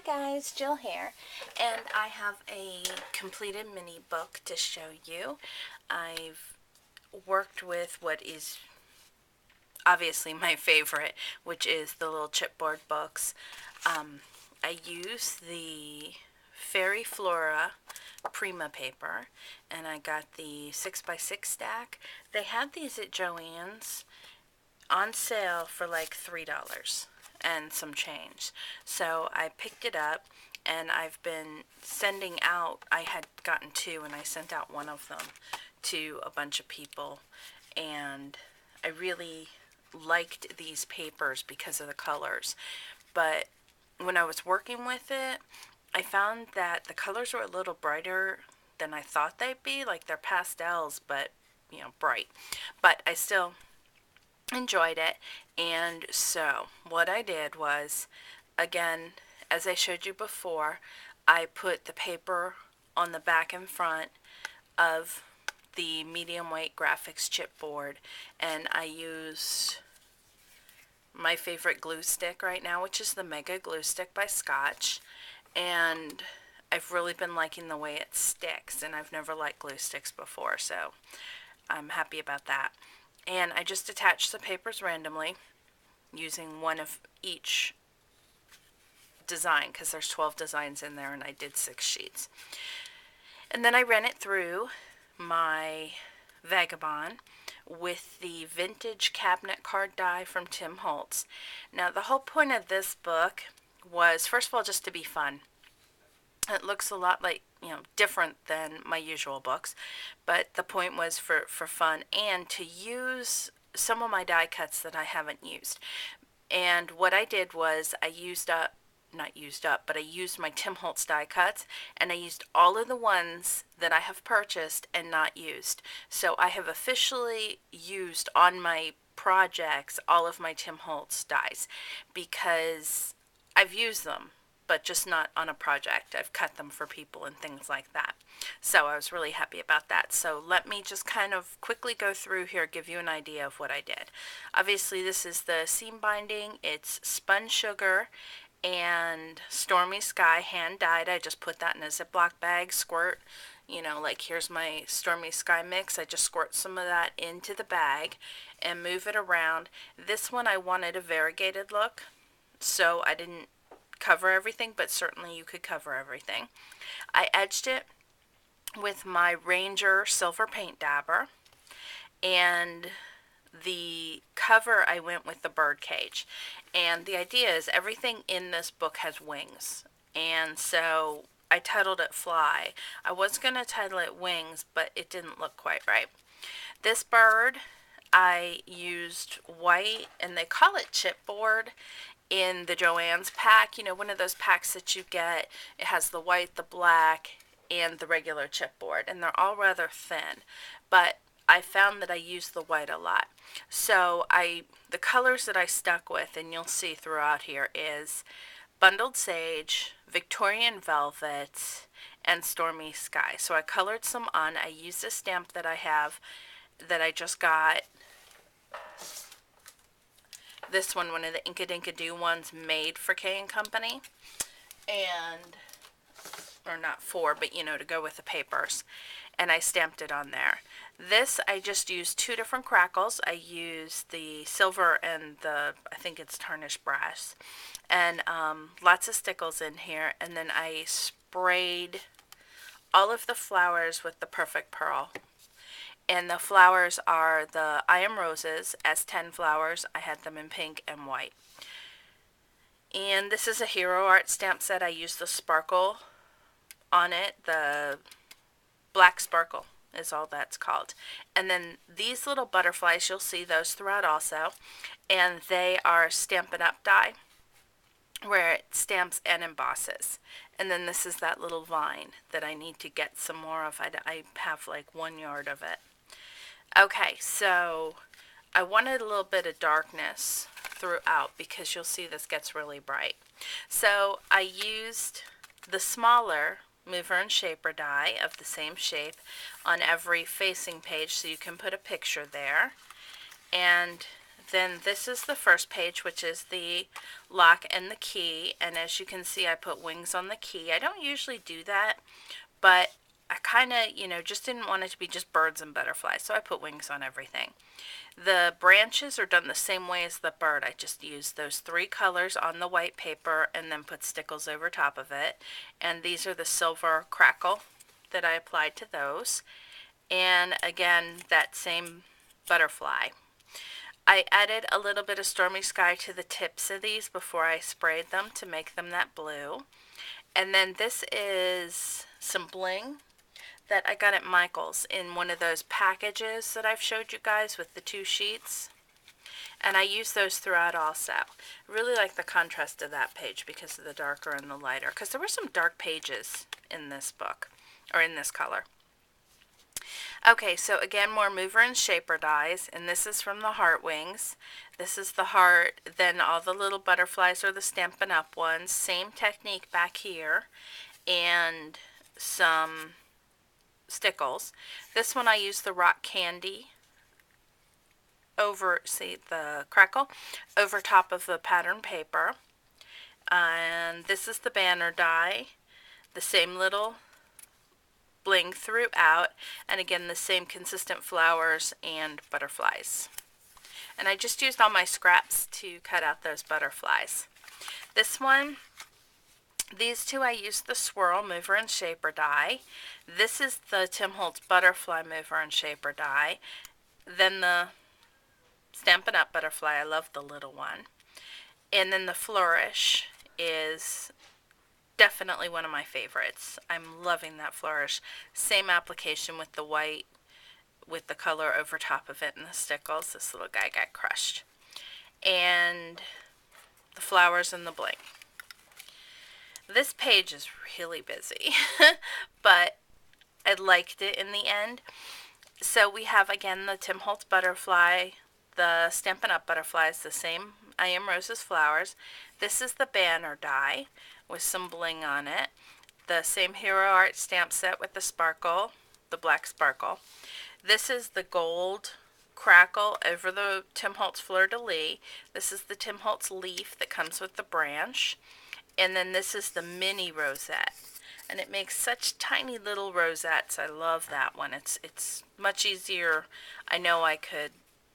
guys, Jill here, and I have a completed mini book to show you. I've worked with what is obviously my favorite, which is the little chipboard books. I use the Fairy Flora Prima paper, and I got the 6x6 stack. They had these at Joann's on sale for like $3 and some change. So I picked it up and I've been sending out, I had gotten two and I sent out one of them to a bunch of people, and I really liked these papers because of the colors. But when I was working with it, I found that the colors were a little brighter than I thought they'd be. Like they're pastels, but bright. But I still enjoyed it. And so what I did was, again, as I showed you before, I put the paper on the back and front of the medium weight graphics chipboard, and I used my favorite glue stick right now, which is the Mega Glue Stick by Scotch, and I've really been liking the way it sticks, and I've never liked glue sticks before, so I'm happy about that. And I just attached the papers randomly using one of each design, because there's 12 designs in there and I did 6 sheets. And then I ran it through my Vagabond with the vintage cabinet card die from Tim Holtz. Now the whole point of this book was, first of all, just to be fun. It looks a lot like, different than my usual books, but the point was for fun and to use some of my die cuts that I haven't used. And what I did was I used my Tim Holtz die cuts, and I used all of the ones that I have purchased and not used. So I have officially used on my projects all of my Tim Holtz dies, because I've used them, but just not on a project. I've cut them for people and things like that. So I was really happy about that. So let me just kind of quickly go through here, give you an idea of what I did. Obviously this is the seam binding. It's spun sugar and Stormy Sky hand dyed. I just put that in a Ziploc bag, squirt, like here's my Stormy Sky mix. I just squirt some of that into the bag and move it around. This one I wanted a variegated look, so I didn't cover everything, but certainly you could cover everything. I edged it with my Ranger silver paint dabber, and the cover I went with the bird cage. And the idea is everything in this book has wings, and so I titled it Fly. I was going to title it Wings, but it didn't look quite right. This bird I used white, and they call it chipboard in the Joann's pack, one of those packs that you get. It has the white, the black, and the regular chipboard, and they're all rather thin, but I found that I use the white a lot. So the colors that I stuck with, and you'll see throughout here, is Bundled Sage, Victorian Velvet, and Stormy Sky. So I colored some on. I used a stamp that I have that I just got. This one of the Inkadinkadoo ones made for K & Company, and, or not for, but to go with the papers, and I stamped it on there. This, I just used 2 different crackles. I used the silver and I think it's tarnished brass, and lots of stickles in here, and then I sprayed all of the flowers with the Perfect Pearl. And the flowers are the I Am Roses S10 flowers. I had them in pink and white. And this is a Hero Art stamp set. I used the sparkle on it. The black sparkle is all that's called. And then these little butterflies, you'll see those throughout also. And they are Stampin' Up die, where it stamps and embosses. And then this is that little vine that I need to get some more of. I have like 1 yard of it. Okay, so I wanted a little bit of darkness throughout, because you'll see this gets really bright. So I used the smaller mover and shaper die of the same shape on every facing page, so you can put a picture there. And then this is the first page, which is the lock and the key. And as you can see, I put wings on the key. I don't usually do that, but I kind of, just didn't want it to be just birds and butterflies, so I put wings on everything. The branches are done the same way as the bird. I just used those 3 colors on the white paper and then put stickles over top of it. And these are the silver crackle that I applied to those. And again, that same butterfly. I added a little bit of Stormy Sky to the tips of these before I sprayed them to make them that blue. And then this is some bling that I got at Michael's in one of those packages that I've showed you guys with the 2 sheets. And I use those throughout also. Really like the contrast of that page because of the darker and the lighter. Because there were some dark pages in this book, or in this color. Okay, so again, more mover and shaper dies, and this is from the heart wings. This is the heart, then all the little butterflies are the Stampin' Up! Ones. Same technique back here, and some stickles. This one I use the rock candy over, see the crackle, over top of the pattern paper. And this is the banner die, the same little bling throughout, and again the same consistent flowers and butterflies. And I just used all my scraps to cut out those butterflies. This one, these 2 I used the swirl mover and shaper die. This is the Tim Holtz butterfly mover and shaper die. Then the Stampin' Up! Butterfly, I love the little one. And then the flourish is definitely one of my favorites. I'm loving that flourish. Same application with the white, with the color over top of it and the stickles. This little guy got crushed. And the flowers and the bling. This page is really busy, but I liked it in the end. So we have again the Tim Holtz butterfly, the Stampin' Up! Butterflies, the same I Am Rose's flowers. This is the banner die with some bling on it. The same Hero Art stamp set with the sparkle, the black sparkle. This is the gold crackle over the Tim Holtz fleur-de-lis. This is the Tim Holtz leaf that comes with the branch. And then this is the mini rosette. And it makes such tiny little rosettes. I love that one. It's much easier. I know I could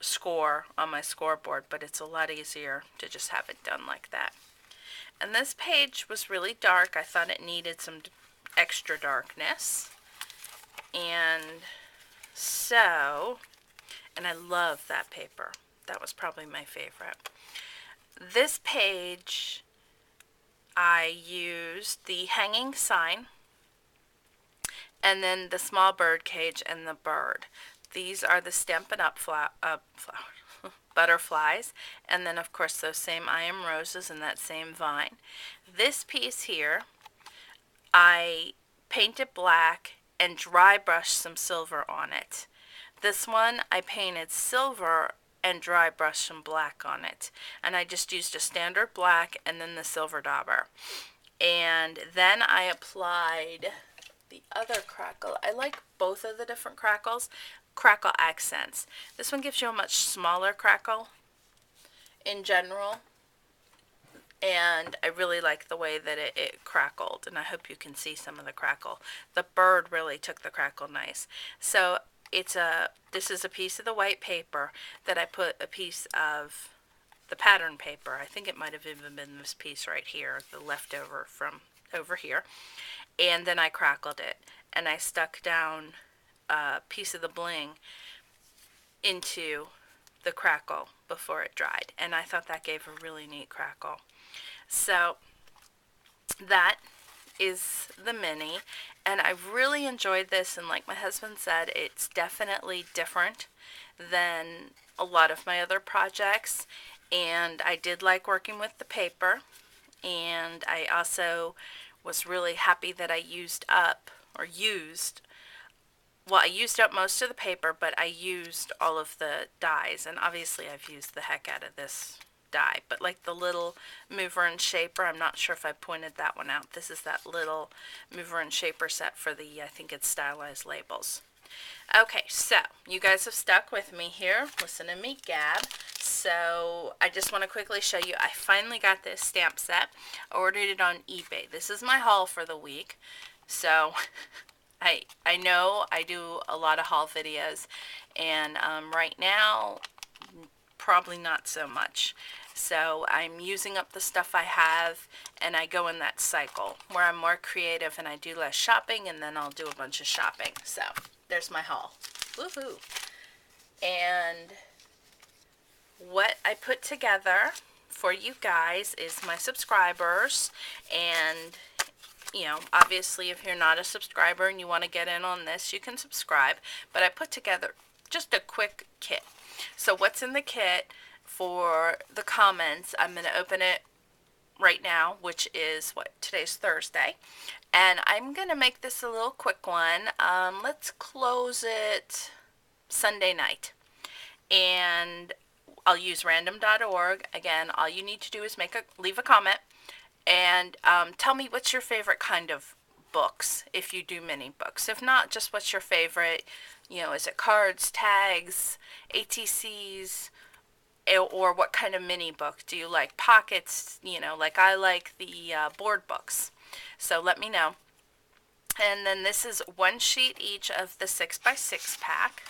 score on my scoreboard, but it's a lot easier to just have it done like that. And this page was really dark. I thought it needed some extra darkness. And so, and I love that paper. That was probably my favorite. This page, I used the hanging sign, and then the small bird cage and the bird. These are the Stampin' Up! Butterflies, and then of course those same I Am Roses and that same vine. This piece here, I painted black and dry brushed some silver on it. This one I painted silver and dry brushed some black on it, and I just used a standard black and then the silver dauber. And then I applied the other crackle. I like both of the different crackle accents. This one gives you a much smaller crackle in general, and I really like the way that it crackled, and I hope you can see some of the crackle. The bird really took the crackle nice. So this is a piece of the white paper that I put a piece of the pattern paper. I think it might have even been this piece right here, the leftover from over here. And then I crackled it, and I stuck down a piece of the bling into the crackle before it dried, and I thought that gave a really neat crackle. So that is the mini, and I really enjoyed this, and like my husband said, it's definitely different than a lot of my other projects, and I did like working with the paper, and I also was really happy that I used up most of the paper, but I used all of the dies, and obviously I've used the heck out of this die, but like the little mover and shaper, I'm not sure if I pointed that one out. This is that little mover and shaper set for the, I think it's stylized labels. Okay, so you guys have stuck with me here. Listen to me gab. So I just want to quickly show you. I finally got this stamp set. I ordered it on eBay. This is my haul for the week. So I know I do a lot of haul videos, and right now probably not so much. So I'm using up the stuff I have, and I go in that cycle where I'm more creative and I do less shopping, and then I'll do a bunch of shopping. So there's my haul. Woohoo! And what I put together for you guys is my subscribers, and you know, obviously if you're not a subscriber and you want to get in on this, you can subscribe, but I put together just a quick kit. So what's in the kit for the comments, I'm going to open it right now, which is what, today's Thursday, and I'm going to make this a little quick one. Let's close it Sunday night, and I'll use random.org. Again, all you need to do is leave a comment and tell me what's your favorite kind of books, if you do mini books. If not, just what's your favorite, you know, is it cards, tags, ATCs, or what kind of mini book do you like? Pockets, you know, like I like the board books. So let me know. And then this is one sheet each of the 6x6 pack.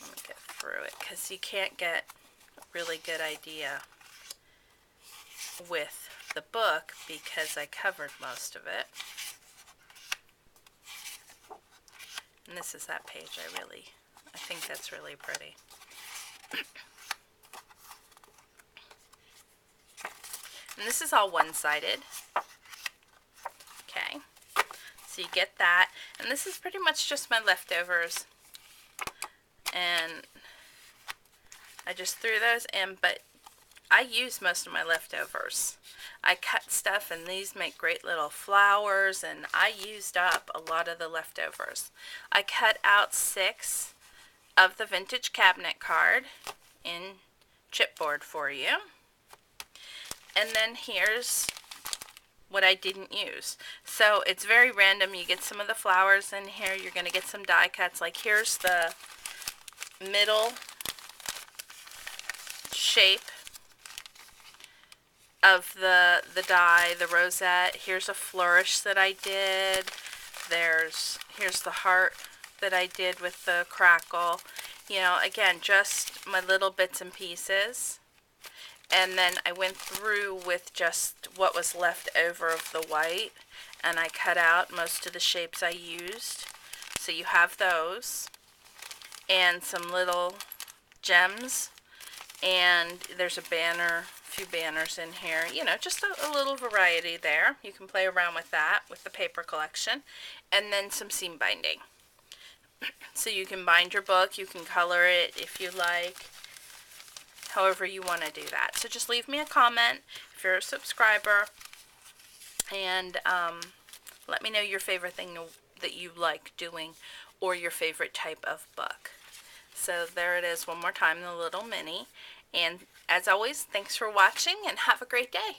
Let me get through it because you can't get a really good idea with the book because I covered most of it. And this is that page. I think that's really pretty. And this is all one-sided. Okay, so you get that, and this is pretty much just my leftovers, and I just threw those in, but I use most of my leftovers. I cut stuff, and these make great little flowers, and I used up a lot of the leftovers. I cut out 6 of the vintage cabinet card in chipboard for you. And then here's what I didn't use. So it's very random. You get some of the flowers in here. You're going to get some die cuts. Like here's the middle shape of the die, the rosette. Here's a flourish that I did. Here's the heart that I did with the crackle. You know, again, just my little bits and pieces. And then I went through with just what was left over of the white, and I cut out most of the shapes I used. So you have those, and some little gems, and there's a few banners in here. You know, just a little variety there. You can play around with that with the paper collection, and then some seam binding. So you can bind your book, you can color it if you like, however you want to do that. So just leave me a comment if you're a subscriber, and let me know your favorite thing that you like doing, or your favorite type of book. So there it is one more time, the little mini. And as always, thanks for watching, and have a great day.